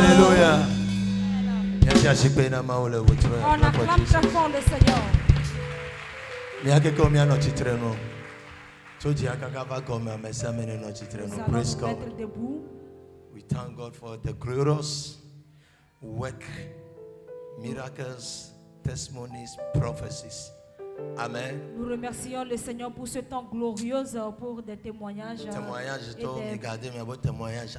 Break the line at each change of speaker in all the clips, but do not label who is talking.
Alléluia.
On acclame très fort le Seigneur.
Nous
Nous
praise
allons
God.
mettre debout.
We thank God for the glorious work, miracles, testimonies, prophecies. Amen.
Nous remercions le Seigneur pour ce temps glorieux, pour des témoignages.
Témoignage,
et des-
témoignage.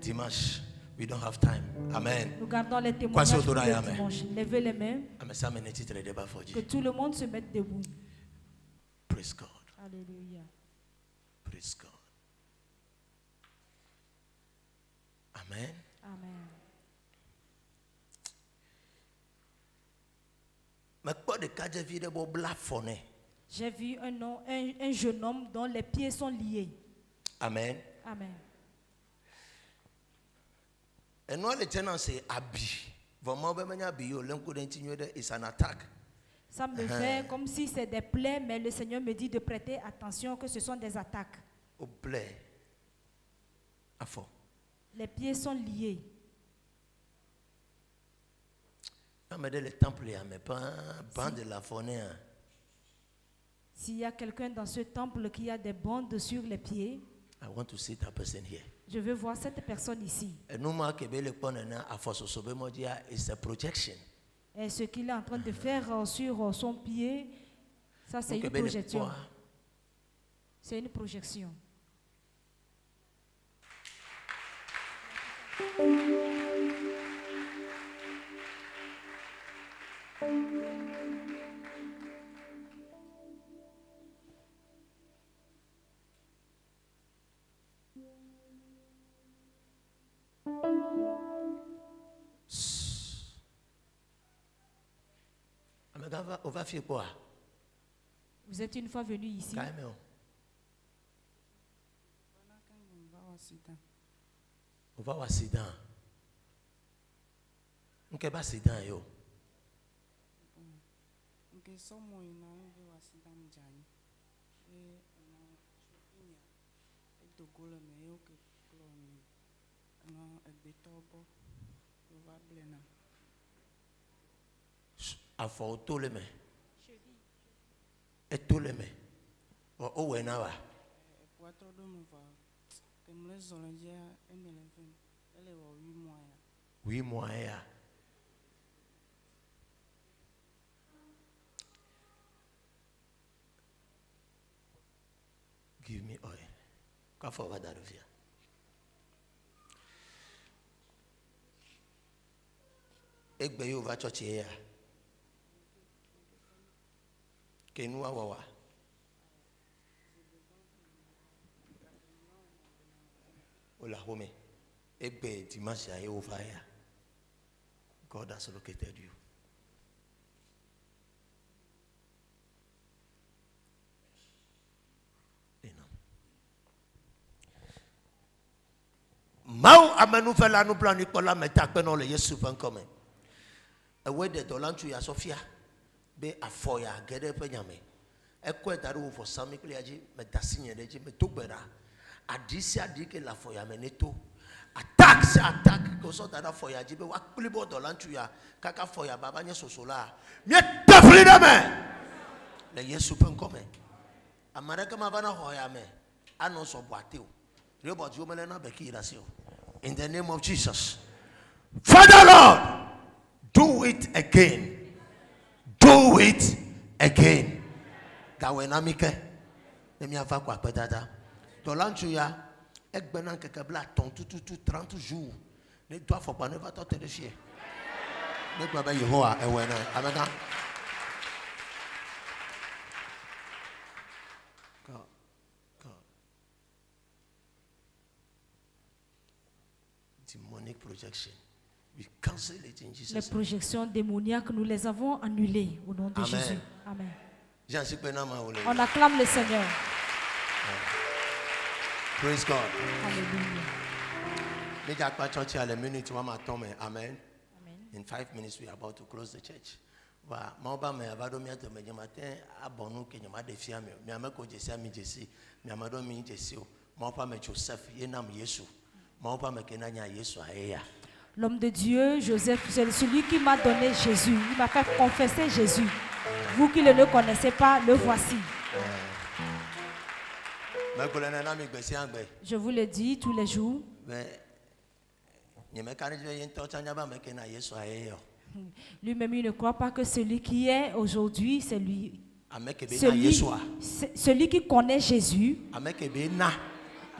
Dimanche, we don't have time. Amen.
Nous gardons les témoignages pour le
Amen.
dimanche. Levez les mains,
Que
que tout le monde se mette debout.
praise God.
Alléluia.
Praise God. Amen.
Amen.
Mais pas de cas de vie de blafonner.
J'ai vu un jeune homme dont les pieds sont liés.
Amen.
Amen.
Et nous, les tenants, c'est habit. Vraiment, it's an attack.
Ça me fait comme si c'est des plaies, mais le Seigneur me dit de prêter attention que ce sont des attaques.
Au plaît. À fond.
Les pieds sont liés.
Non, mais le temple, mais pas de la forêt.
S'il y a quelqu'un dans ce temple qui a des bandes sur les pieds,
I want to see that person here.
je veux voir cette personne ici.
Et nous, à force, it's a projection.
Et ce qu'il est en train de faire sur son pied, ça c'est une projection. C'est une projection.
On va faire quoi?
Vous êtes une fois venu ici.
On va au accident. On va au accident, yo. A fɔ to le me eto le me o wɛ na wa oui moi ya give me oil ka fɔ va da revia egbe yo va church ya Kenua wawa. Ola home. Egbe dimanche aye over here. God has located you. Mau amenu fela nu plan ikola meta pe no le Yesu fan come. Ewe de dolantu ya Sofia. Be afoya gede pe nyame ekwe daru for sami kliaji me dasinye deji me togbera adisi adike la foya me neto attack ko so dada foya ji be wa klibo dolantu ya kaka foya baba nye sosola me tafrida me le Yesu pen come amareka ma bana hoya me ano so boateo rebo ju mele na be ki rasio in the name of Jesus. Father Lord, do it again. Do it again. That when I'm here, let me have a quick petata. Dolanchu ya, ekbenan kekebla ton tout 30 jours. Ne doit faut pas ne va te déchirer. Ne doit pas y hoa et when amena. God. Demonic projection. We cancel it in Jesus.
Les projections démoniaques, nous les avons annulées au nom de
Amen.
Jésus. Amen.
On
On acclame le Seigneur.
praise God.
Alléluia.
Amen. In 5 minutes, we are about to close the church.
L'homme de Dieu, Joseph, c'est celui qui m'a donné Jésus. Il m'a fait confesser Jésus. Vous qui ne le connaissez pas, le voici. Je vous le dis tous les jours. Lui-même, il ne croit pas que celui qui est aujourd'hui, c'est lui. Celui qui connaît Jésus,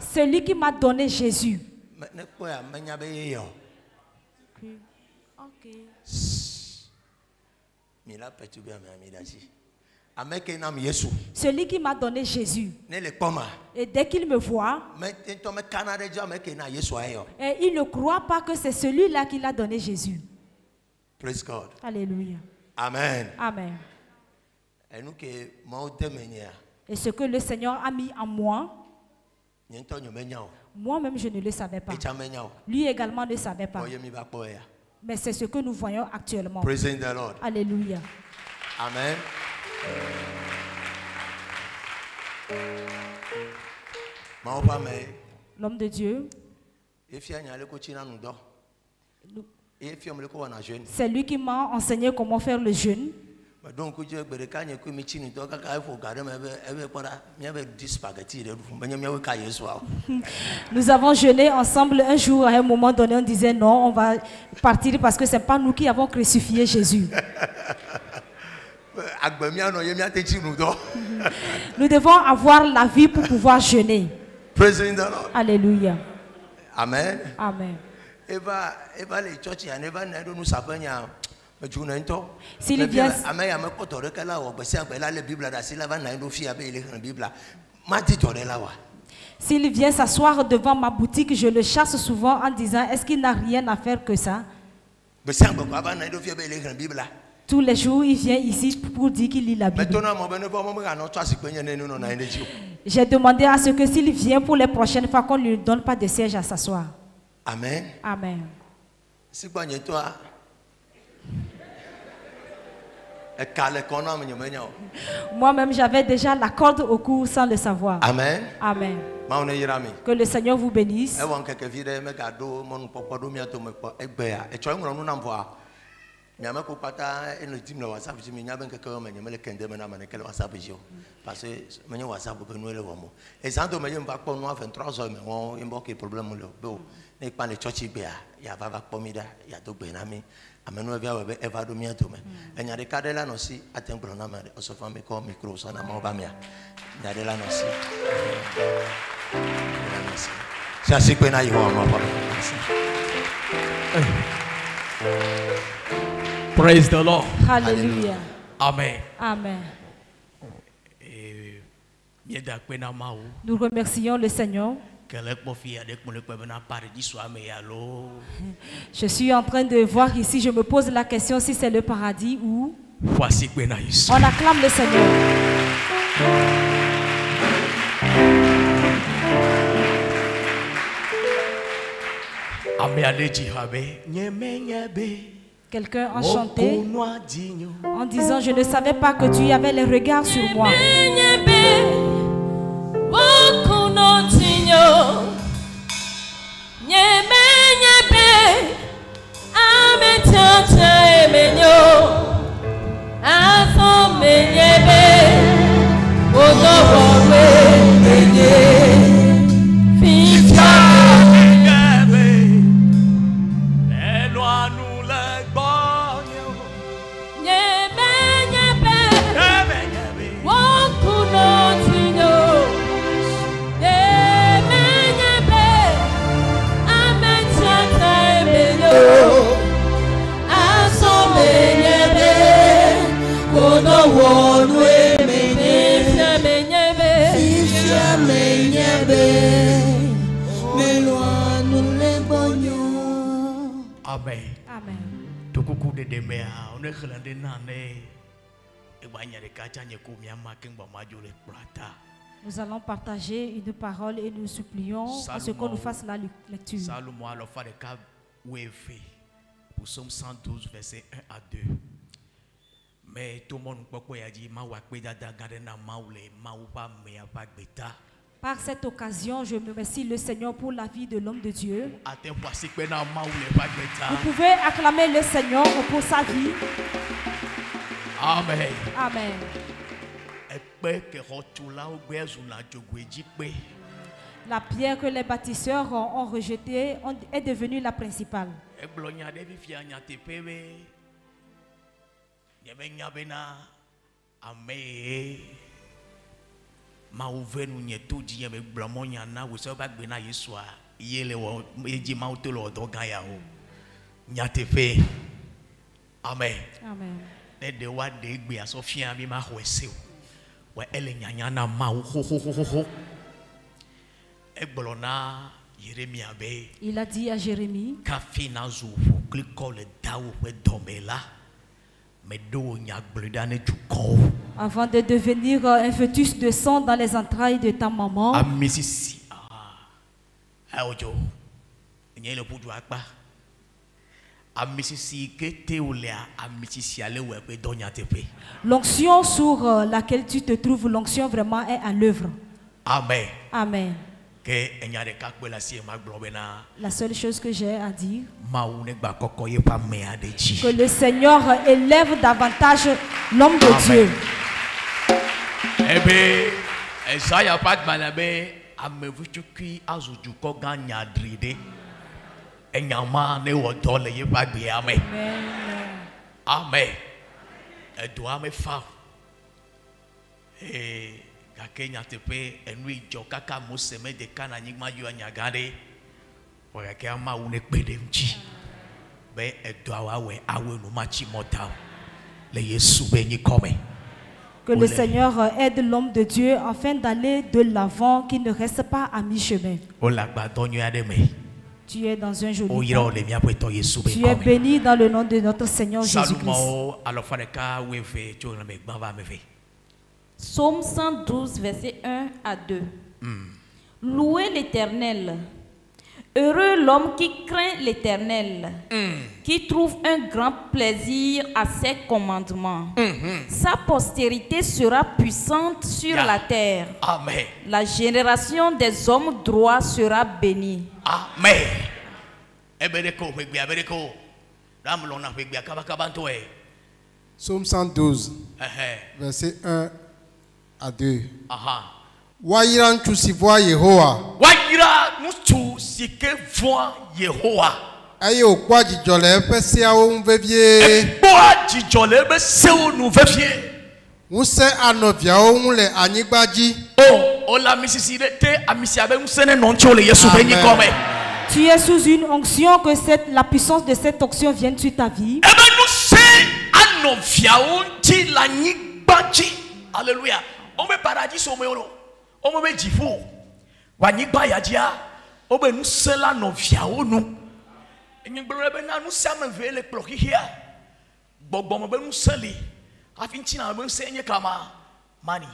celui qui m'a donné Jésus. Okay. Celui qui m'a donné Jésus. Et dès qu'il me voit, et il ne croit pas que c'est celui-là qui l'a donné Jésus.
Praise God.
Alléluia.
Amen.
Amen. Et ce que le Seigneur a mis en moi, moi-même je ne le savais pas. Lui également ne savait pas. Mais c'est ce que nous voyons actuellement.
Praise the Lord.
Alléluia.
Amen.
L'homme de Dieu, c'est lui qui m'a enseigné comment faire le jeûne. Nous avons jeûné ensemble un jour. À un moment donné, on disait non, on va partir parce que ce n'est pas nous qui avons crucifié Jésus. Nous devons avoir la vie pour pouvoir jeûner. Alléluia.
Amen.
Amen. S'il vient, s'il vient s'asseoir devant ma boutique, je le chasse souvent en disant est-ce qu'il n'a rien à faire que ça? Tous les jours, il vient ici pour dire qu'il lit la Bible. J'ai demandé à ce que s'il vient pour les prochaines fois, qu'on ne lui donne pas de siège à s'asseoir.
Amen.
Amen. Moi-même, j'avais déjà la corde au cou sans le savoir.
Amen.
Amen. Que le Seigneur vous bénisse.
Praise the Lord.
Hallelujah.
Amen.
Amen. Nous remercions le Seigneur. Je suis en train de voir ici, je me pose la question si c'est le paradis ou... On acclame le Seigneur. Quelqu'un a chanté en disant je ne savais pas que tu avais les regards sur moi. Nous allons partager une parole et nous supplions à ce qu'on nous fasse la lecture.
Psaume 112, verset 1 à 2. Mais tout le monde peut dire
Par cette occasion, je remercie le Seigneur pour la vie de l'homme de Dieu.
Attends, voici que dans ma ou les pas de
Vous pouvez acclamer le Seigneur pour sa vie.
Amen.
Amen. La pierre que les bâtisseurs ont rejetée est devenue la principale.
Amen.
Amen.
De wa de gbe asofia bi ma hwese o wa ele nyanya na ma ho ho ho ho ho egbolona Yeremia be
Il a dit à Jérémie,
ka fina zu fu kliko le dawo pe domela me do nya gbleda ne juko
avant de devenir un fœtus de sang dans les entrailles de ta maman,
amisisi ojo nye le pudu akpa
l'onction sur laquelle tu te trouves, l'onction vraiment est à l'œuvre.
Amen.
Amen. La seule chose que j'ai à dire, que le Seigneur élève davantage l'homme de Dieu.
Eh bien, ça y a pas de malabé, amevuchuki azujuko ganyadride. Amen. Amen. Doit me faire. Et Kenya tepe enui jokaka museme de kana nyigma yu anyagade. Wakama une pedemchi. Be doit we awe no machi mota. Le Yesu benyi come.
Que le Seigneur aide l'homme de Dieu afin d'aller de l'avant, qu'il ne reste pas à mi-chemin. Tu es dans un joli temps. Tu es béni dans le nom de notre Seigneur Jésus-Christ.
Psaume 112, versets 1 à 2. Louez l'Éternel. Heureux l'homme qui craint l'Éternel, qui trouve un grand plaisir à ses commandements. Sa postérité sera puissante sur la terre.
Amen.
La génération des hommes droits sera bénie.
Amen.
Psaume 112, verset 1 à 2. Waïran tu si vois Yehowa.
Waïra nous tous si que voit Yehowa.
Aïe au quoi du jolé pèse à un vévier.
Quoi du jolé pèse à nous vévier.
Nous c'est à nos viaons les anibadji.
Oh, la misisite à misiabe nous c'est non chole Yesu béni comme.
Tu es sous une onction, que la puissance de cette onction vienne sur ta vie.
Eh ben nous c'est à nos viaons ti la nibadji. Alléluia. On me paradis sommeuro. On me dit fou. Wanyigba yadia. On me nous cela nos viaons nous. Et nous nous sommes vele ploki here. Bobo me nous seli. Afintina me senye kama mani.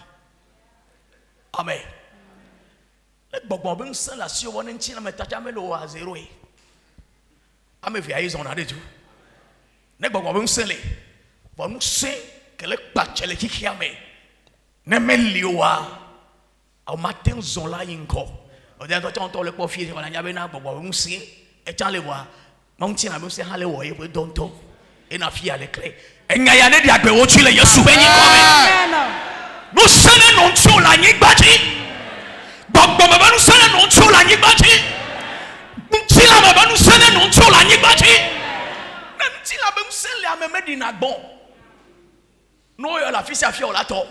Amen. Bobo me nous sela si on entina me tachame lo a zero. Ame via ils on a de tout. Ne bobo me nous seli. Bon nous sait que le pachele qui kiame. Ne me liwa. Au matin zola inko. Au dernier temps on le profite on a nyabe na bobo me sait et t'en le voir. Mon tina me sait hale wo e donto. Et na fia le clé. Engayane di agbe wotu le Yesu benyi come. Nous sene non tio la nyigbaji. Gbogbo me nous sene non tio la nyigbaji. Ntila me nous sene non tio la nyigbaji. Ntila be sele ameme di na gbon. No yo la fisi afia ola to.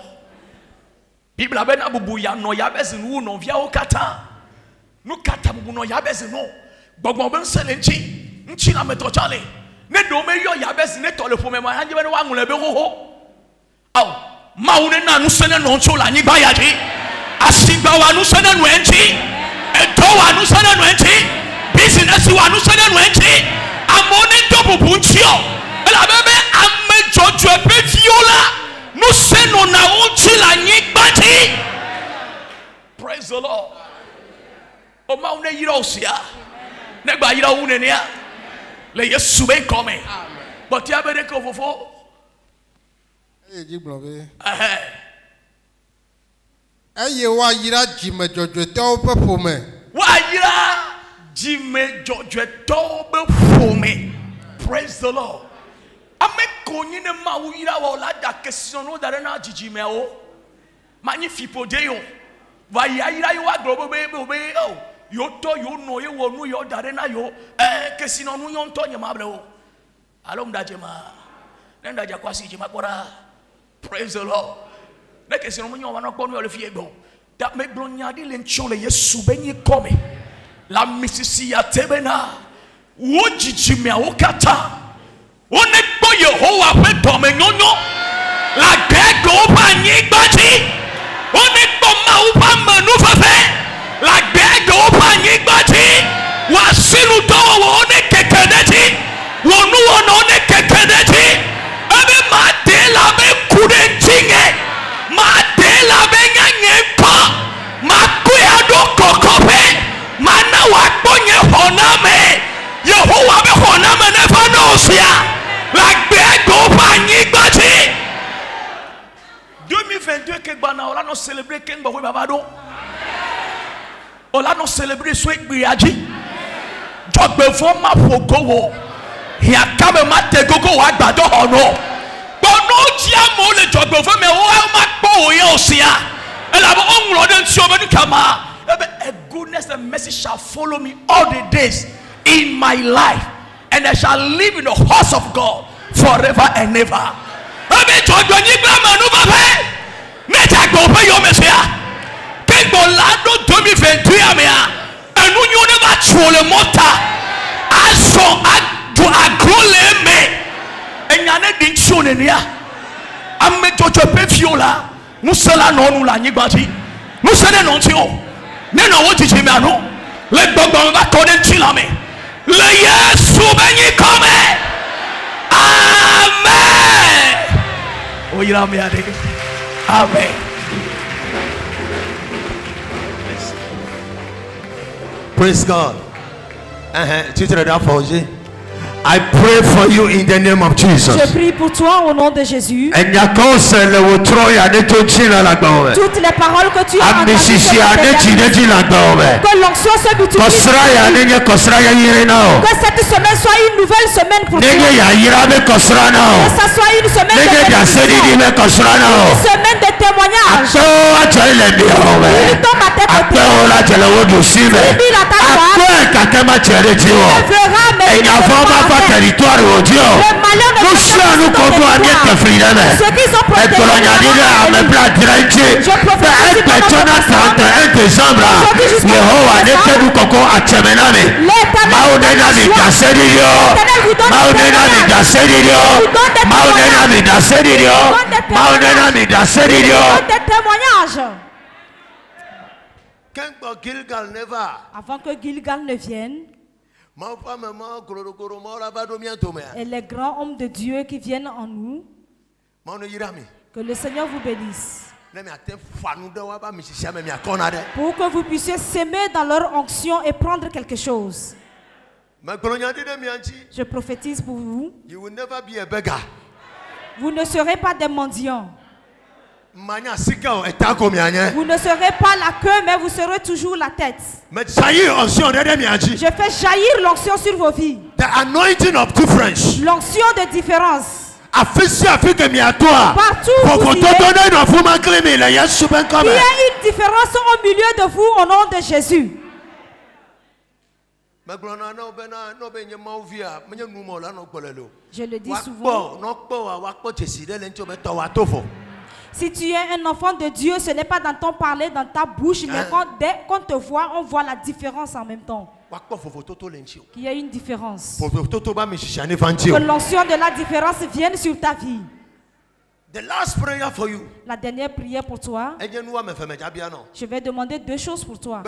Bible abe na bubu ya no ya bezi nu no via o kata. Nu kata bubu no ya bezi no. Gbogbo be sele nchi. Ntila me to chale. Ne do me yo ya besi ne to le fo me ma hanje be wa ngule be ho aw ma wo ne na nu sene no ncho la ni ba ya ji asigba wa nu sene no enchi eto wa nu sene no enchi business wa nu sene no enchi amone do bubu nchio ela bebe ame jojo e pe viola nu sene na onchi la ni ba ji. Praise the Lord. O ma wo ne yira osia ne gba yira wo ne ne a le Yesu ben come. But ya bere ko fofo.
Eh ji blobe. eye woayra dzimedzɔdzɔetɔwo ƒe ƒome.
Wayra jime dzɔdzɔetɔwo be ƒome. Praise the Lord. Ame konyi ne mawu yra wa la da kesiono da na dzidzimewo. Manyi fipo de yo. Va yra yo agro be o. Yo to yo no ye wo nu yo da na yo kesino nu yo nto nyama ble o. Alom da jema. Nenda ja kwasi jema kora. Praise the Lord. Ne kesino mu nyoma no kponu yo le fie gbo. Da me blonya di le nchon le Yesu benyi come. La misisi ya tebena. Wo jijimea wo kata. One gbo Yehowa pe to me nyonyo. La gbe pa nyigba ti. One gbo ma wo pa manu fafe. La gbe pa nyigba ti. Wa sinu do wo ne kekedeti. Wo nu wo no ne kekedeti. Ebe ma de la be kude tinge. Ma de la be nyanye pa. Ma kuya do kokope. Ma na wa ponye honame. Yehowa be honame ne fa no sia. La gbe pa nyigba ti. 2022 ke gba na ola no célébrer ken bo baba do. Ola no célébrer so igbiaji. Jogbe fo ma fogowo. Ya kabe ma te gogo wa gbado ono. Bono ji amo le jogbe fo me o ma po oye osia. Ela bo onro de nti obedu kama. Ebe a goodness and mercy shall follow me all the days in my life, and I shall live in the house of God forever and ever. Ebe jogbe ni gba manu babe. Me jagbe pe yo mesia. Kengbo lado 2022 amia. Enu nyu ne ba chole mota. Aso do agrole me enyane din chone nia ame jojo pe fiola musela no nu la nyigbati musene no ti o ne no wo titi me anu le gbogbo ba ko den ti la me le Yesu benyi come. Amen. O yira me ade. Amen.
Praise God. I pray for you in the name of Jesus.
Je prie pour toi au nom de Jésus.
Toutes les
paroles que tu as entendues, que l'onction se multiplie. Que cette semaine soit une nouvelle semaine pour toi. Que ça soit une semaine de bénédiction. Une semaine de témoignage. Il tombe à tes côtés. Il dit à ta voix. Il verra mes
territoire au Dieu. Nous sommes nous comptons à bien te frimer. Et que l'on a dit à mes plats directs. Et personne à 31 décembre. Yehowa n'était nous coco à Tchemename. Maoudena mi daseridio. Maoudena mi daseridio. Maoudena mi daseridio. Maoudena mi daseridio.
Avant que Gilgal ne vienne, et les grands hommes de Dieu qui viennent en nous, que le Seigneur vous bénisse. Pour que vous puissiez s'aimer dans leur onction et prendre quelque chose. Je prophétise pour vous. Vous ne serez pas des mendiants. Vous ne serez pas la queue, mais vous serez toujours la tête. Je fais jaillir l'onction sur vos vies. L'onction de différence. Partout où il y a une différence au milieu de vous au nom de Jésus. Je le dis souvent. Si tu es un enfant de Dieu, ce n'est pas dans ton parler, dans ta bouche, mais dès qu'on te voit, on voit la différence en même temps. Qu'il y a une différence. Que l'onction de la différence vienne sur ta vie.
The last prayer for you.
La dernière prière pour toi. Je vais demander deux choses pour toi.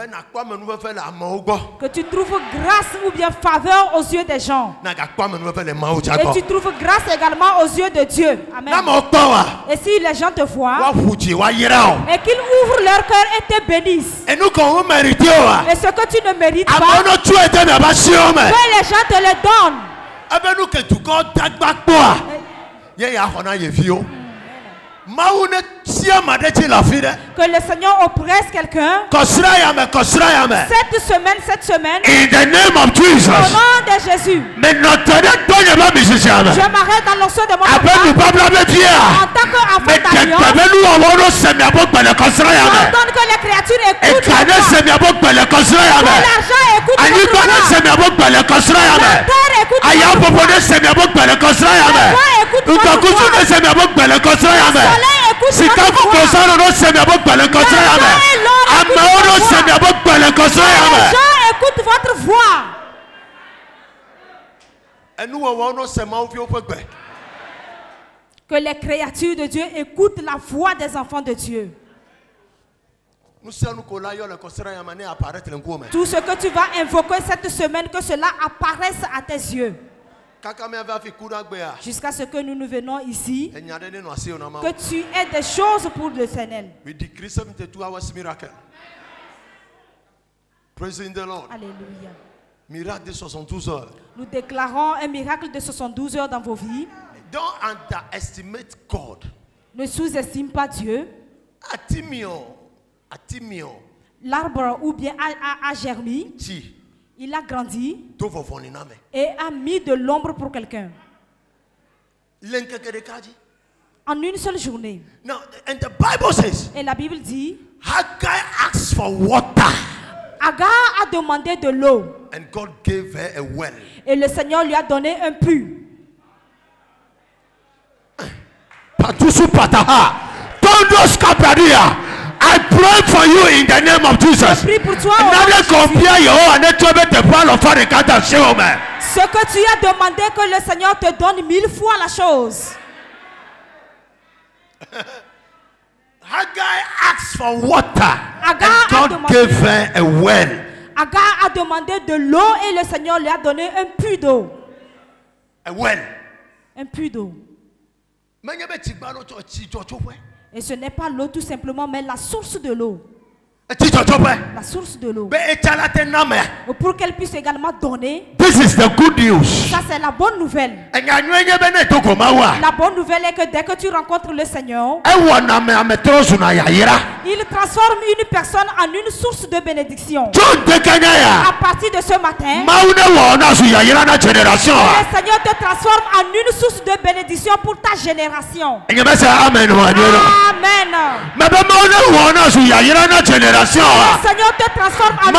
Que tu trouves grâce ou bien faveur aux yeux des gens. Et tu trouves grâce également aux yeux de Dieu. Amen. Et si les gens te voient et qu'ils ouvrent leur cœur et te bénissent. Et ce que tu ne mérites pas, que les gens te le donnent. Que le Seigneur oppresse quelqu'un. Cette semaine.
In the name of Jesus.
Au nom de Jésus.
Je
m'arrête dans l'onction de mon papa. En tant qu'enfant d'alliance. J'entends que les créatures écoutent. Que l'argent écoute. Écoute votre voix. Que les créatures de Dieu écoutent la voix des enfants de Dieu. Tout ce que tu vas invoquer cette semaine, que cela apparaisse à tes yeux. Jusqu'à ce que nous venons ici, que tu aies des choses pour le Seigneur. Alléluia.
Miracle de 72 heures.
Nous déclarons un miracle de 72 heures dans vos vies.
Don't underestimate God.
Ne sous-estime pas Dieu. L'arbre ou bien a germé. Il a grandi et a mis de l'ombre pour quelqu'un. En une seule journée.
Now, and the Bible says,
et la Bible dit,
Haggai asked for water.
Agar a demandé de l'eau.
And God gave her a well.
Et le Seigneur lui a donné un puits.
Patusu pataha. Todos kapadia. I pray for you in the name of Jesus.
Je prie pour toi.
Ce
que tu as demandé, que le Seigneur te donne 1000 fois la chose.
Haggai asked for water.
Agar
and God gave her a well.
Agar a demandé de l'eau et le Seigneur lui a donné un puits d'eau.
A well.
Un puits d'eau. Et ce n'est pas l'eau tout simplement, mais la source de l'eau. La source de l'eau. Pour qu'elle puisse également donner.
This is the good news.
Ça c'est la bonne nouvelle. La bonne nouvelle est que dès que tu rencontres le Seigneur, il transforme une personne en une source de bénédiction. À partir de ce matin, le Seigneur te transforme en une source de bénédiction pour ta génération.
Amen.
Le Seigneur te transforme en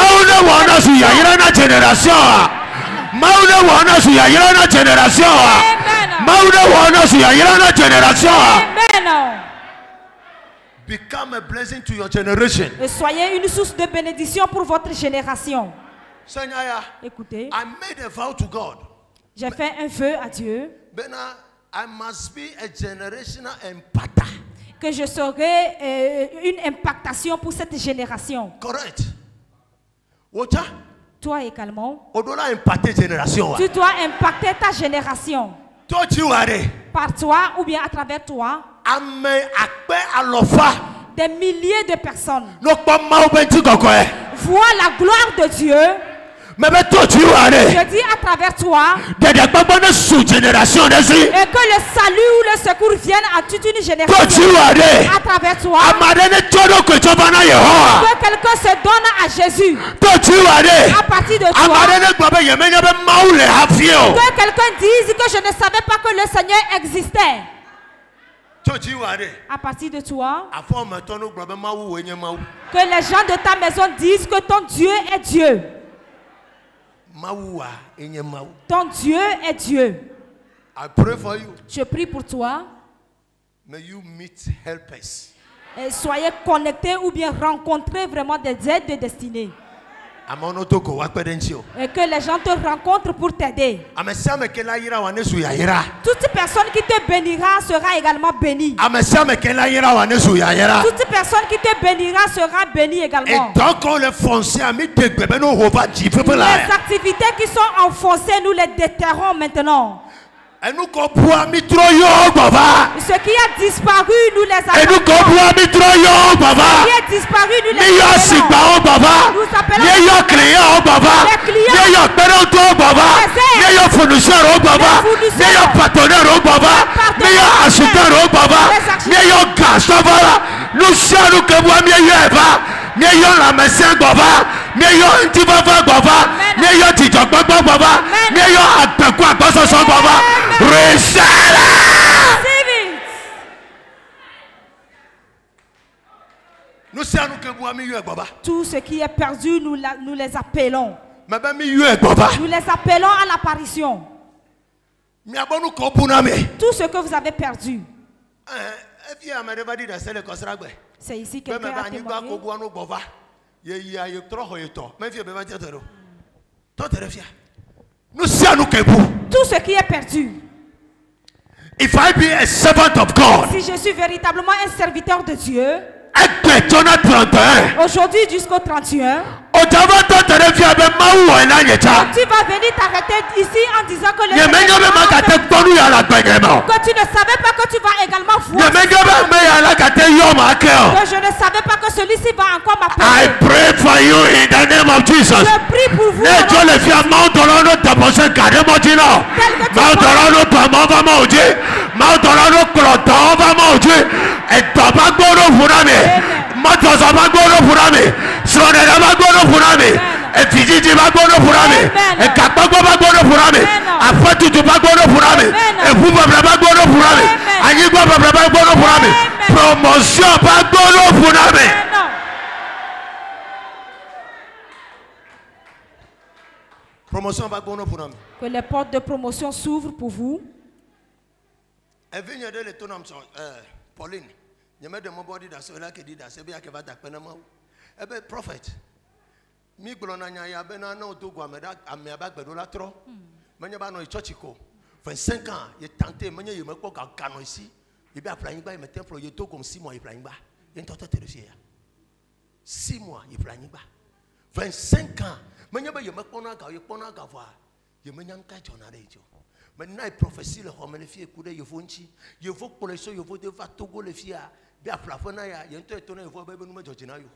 Become a blessing to your generation.
Et soyez une source de bénédiction pour votre génération. Écoutez,
I made a vow to God.
J'ai fait un vœu à Dieu.
I must be a generational impacter.
Que je serai une impactation pour cette génération.
Correct.
Toi également.
Tu dois impacter
ta génération. Par toi ou bien à travers toi. Des milliers de personnes voient la gloire de Dieu. Je dis à travers toi et que le salut ou le secours vienne à toute une génération. À travers toi, que quelqu'un se donne à Jésus. À partir de toi, que quelqu'un dise que je ne savais pas que le Seigneur existait. À partir de toi, que les gens de ta maison disent que ton Dieu est Dieu. Ton Dieu est Dieu. Je prie pour toi. Et soyez connectés ou bien rencontrez vraiment des aides de destinée. Et que les gens te rencontrent pour t'aider. Toute personne qui te bénira sera également bénie. Toute personne qui te bénira sera bénie également. Les activités qui sont enfoncées, nous les déterrons maintenant. Ce qui a disparu, nous les avons. Ce qui a disparu, nous les avons. Nous appelons les clients.
meilleur fournisseur au Baba, meilleur partenaire au Baba, meilleur acheteur au Baba, meilleur garçon voilà. Nous sommes que moi meilleur va, meilleur la messin Baba, meilleur un petit Baba Baba, meilleur Tijok Baba Baba, meilleur Atakwa Baba Baba. Recevez. Nous sommes que moi meilleur Baba.
Tout ce qui est perdu, nous les appelons.
Nous
les appelons à l'apparition. Tout ce que vous avez perdu. C'est ici que quelqu'un a témoigné. Tout ce qui est perdu.
If I be a servant of God,
si je suis véritablement un serviteur de Dieu,
aujourd'hui
jusqu'au 31,
tu vas
venir t'arrêter ici en disant que
que tu
ne savais pas que tu vas également voir. Que je ne savais pas que celui-ci va encore m'appeler.
I pray for you in the name of Jesus.
Je prie pour vous.
Promotion
que les portes de promotion s'ouvrent pour vous.
Pauline, je me demande là qui dit c'est bien que va t'appeler prophète. Mi glonanya ya bena na otogwa meda amiaba gbedola tro. Menya ba no church ko. 25 ans, il tenté menya yeme ko ka kano ici. Il bi aplan gba il mettait pro yeto comme 6 mois il plan gba. Il ntoto terrifié. 6 mois il plan gba. 25 ans, menya ba yeme ko na ka ye ko na ka fa. Yeme nyam ka jona rejo. Maintenant il prophétie le homme le fie kude yevonchi. Yevo koleso yevo de va Togo le fie bi aplafona ya yento etona yevo ba benu me jojina yo.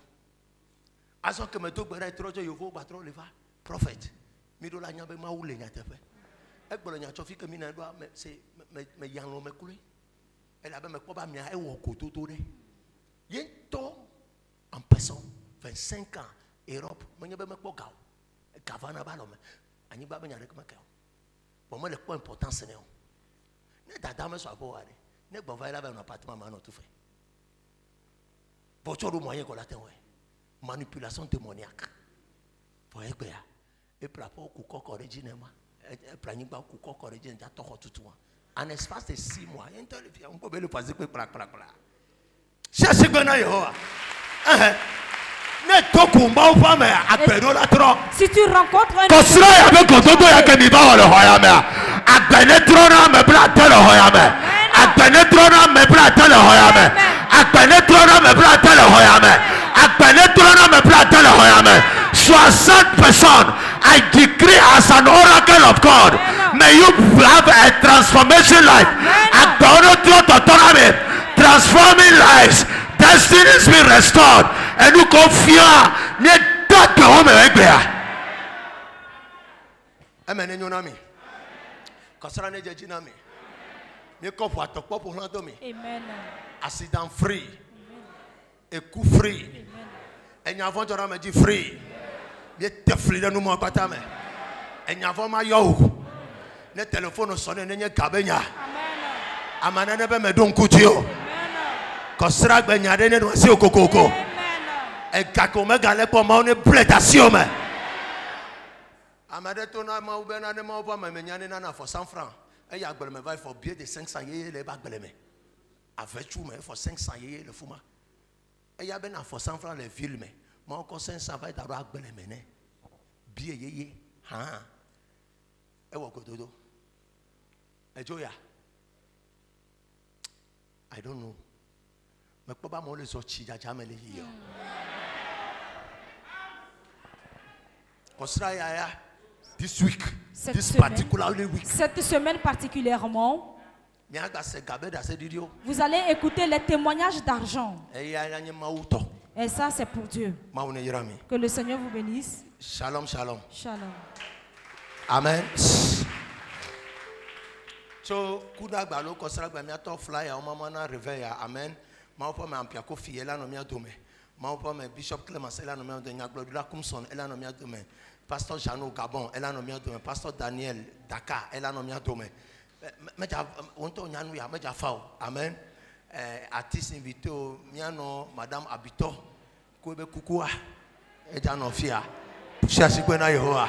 Aso que me toque para trocho yo fo patron le va prophète mi do la nya be ma wule nya tefe e gboro nya chofi ke mi na do me se me yan lo me kule e la be me ko ba mi e wo ko to de yento en personne 25 ans Europe me nya be me ko gaw e kavana ba lo me ani ba be nya rek ma ka pour moi le point important c'est ne dada me so abo ware ne gbo va ila be un appartement ma no tout fait bocho do moyen ko la ten we manipulation démoniaque. Pour être clair, et pour rapport au coucou originaire, et pour n'y pas coucou originaire, t'as tout tout. En espace de 6 mois, on peut le passer que plaque. Cherchez que n'a yo. Ne tokumba ou pas mais appelons la trop.
Si tu rencontres un
homme, cela y avait contoto ya que mi va le royaume. Appelez trop na me plate le royaume. Appelez trop na me plate le royaume. Appelez trop na me plate le royaume. 60 personnes, I decree as an oracle of God, may you have a transformation life. Transforming lives, destinies be restored, and you confions. Amen. Accident free. Et coup free. Et n'y avons pas dit free. Il te flit nous mon patame. Et n'y avons pas yo. Ne téléphone sonne ne kabenya. Amen. Amana ne be me don kutio. Kosra gbenya de ne no si okokoko. E kakome gale ko ma one plétation me. Amade to na ma ubena ne ma opa me nyane na for 100 francs. E ya gbele me vai for billet de 500 yeye le ba gbele me. Avec tout me for 500 yeye le fuma. Et il y a bien for 100 francs les films. Mais encore 500 va être à l'heure les mener. Bien yé. Et où est-ce que et Joya. I don't know. Mais pas moi les sorties déjà jamais les hier. This week. This particularly week.
Cette semaine particulièrement. Vous allez écouter les témoignages d'argent. Et ça, c'est pour Dieu. Que le Seigneur vous bénisse.
Shalom, shalom.
Shalom.
Amen. So, kuda balo kosra gba mi ato flyer o mama na réveil amen. Ma opo me ampia Kofi ela no mi adome. Ma opo me Bishop Clemens ela no mi adome, Nyagbodula Kumson ela no mi adome. Pastor Jano Gabon ela no mi adome, Pastor Daniel Dakar ela no mi adome. Meja wonto nyanu ya meja fao. Amen. Artiste invité o miano Madame Abito Kwebe Kukua eja no fia. Cherche kwena Yehowa.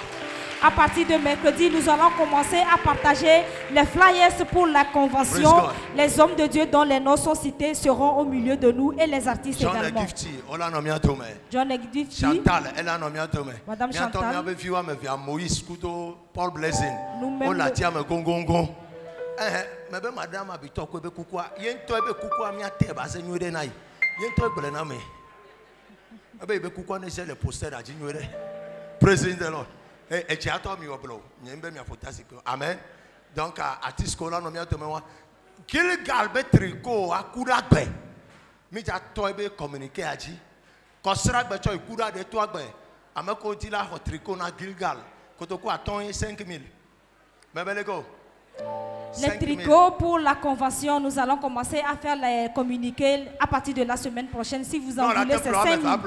À partir de mercredi, nous allons commencer à partager les flyers pour la convention. Les hommes de Dieu dont les noms sont cités seront au milieu de nous et les artistes également. John Gifty,
Chantal, elle a nommé
Madame Chantal,
Moïse, Couteau, Paul Blessing,
nous-mêmes,
Madame Abito, Kwebe Kukua, Yentobe Kukua, Miate, Basenyu de Nai, Yentobe Blename. Abe Kukua ne sait le poster à Jinure. Praise the Lord. Et tu as toi mi oblo, nyembe mi afotasi ko. Amen. Donc artiste ko la no mi atome Gilgal be tricot akura gbe. Mi ja to be communiquer aji. Kosra gbe cho ikura de to gbe. Ameko di la ho tricot na Gilgal. Kotoko aton 5000. Bebele go.
Les tricots pour la convention, nous allons commencer à faire les communiqués à partir de la semaine prochaine. Si vous en voulez, c'est 5 000.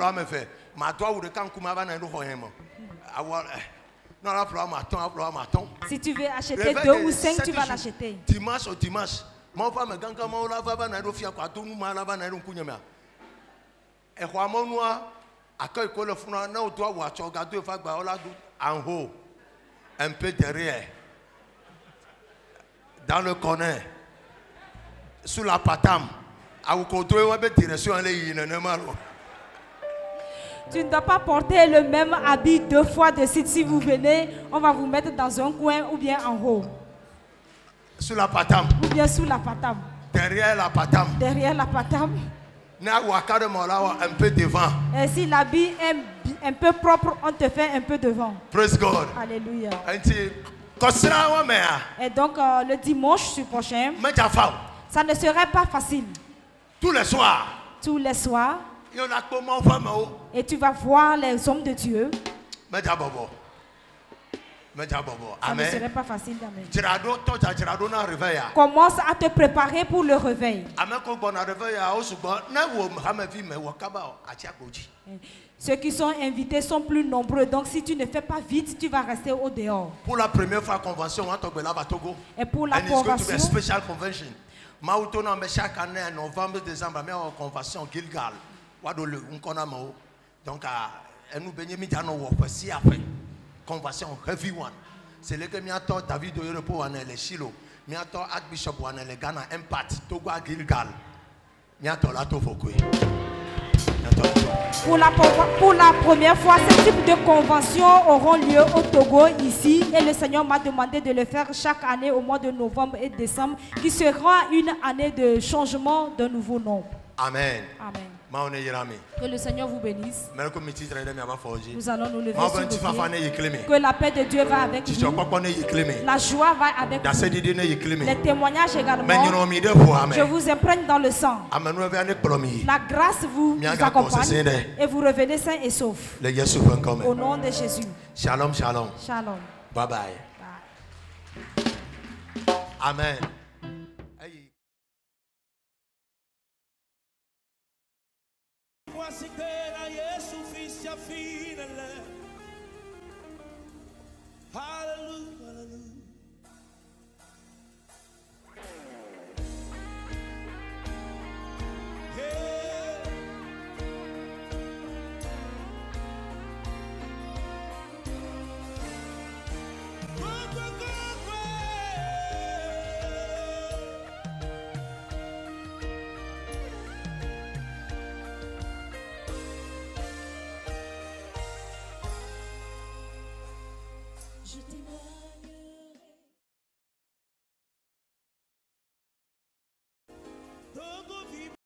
Si tu veux acheter 2 ou 5, tu vas l'acheter.
Dimanche au dimanche. Mon père me ganga mon la va na rofia kwa to mu la va na ru kunyama. E hwa mo nu akai ko le funa na o to wa cho ga do fa gba ola do en haut. Un peu derrière. Dans le corner. Sous la patame. A ko to e wa be direction le yi na na malo.
Tu ne dois pas porter le même habit 2 fois de suite. Si vous venez, on va vous mettre dans un coin ou bien en haut.
Sous la patame.
Ou bien sous la patame.
Derrière la patame.
Derrière la patame.
Un peu devant.
Et si l'habit est un peu propre, on te fait un peu devant.
Praise God.
Alléluia.
Et
donc le dimanche prochain, ça ne serait pas facile.
Tous les soirs.
Tous les soirs. Et tu vas voir les hommes de Dieu. Ça ne serait pas facile d'amener. Commence à te préparer pour le réveil. Ceux qui sont invités sont plus nombreux. Donc si tu ne fais pas vite, tu vas rester au dehors.
Pour la première fois convention,
et pour la convention,
chaque année, en novembre, décembre, convention Gilgal. Donc, nous bénissons convention heavy one. C'est le que miato David Oyerepo ane le Shilo, miato Archbishop ane le Ghana Impact, Togo Gilgal, miato la Tofokwe.
Pour la première fois, ce type de conventions auront lieu au Togo ici et le Seigneur m'a demandé de le faire chaque année au mois de novembre et décembre, qui sera une année de changement d'un nouveau nom.
Amen.
Amen. Que le Seigneur vous bénisse. Nous allons nous lever sur le pied. Que la paix de Dieu va avec vous. La joie va avec vous. Les témoignages également. Je vous imprègne dans le sang. La grâce vous accompagne et vous revenez sains et saufs. Au nom de Jésus.
Shalom, shalom.
Shalom.
Bye bye. Amen.
Hallelujah.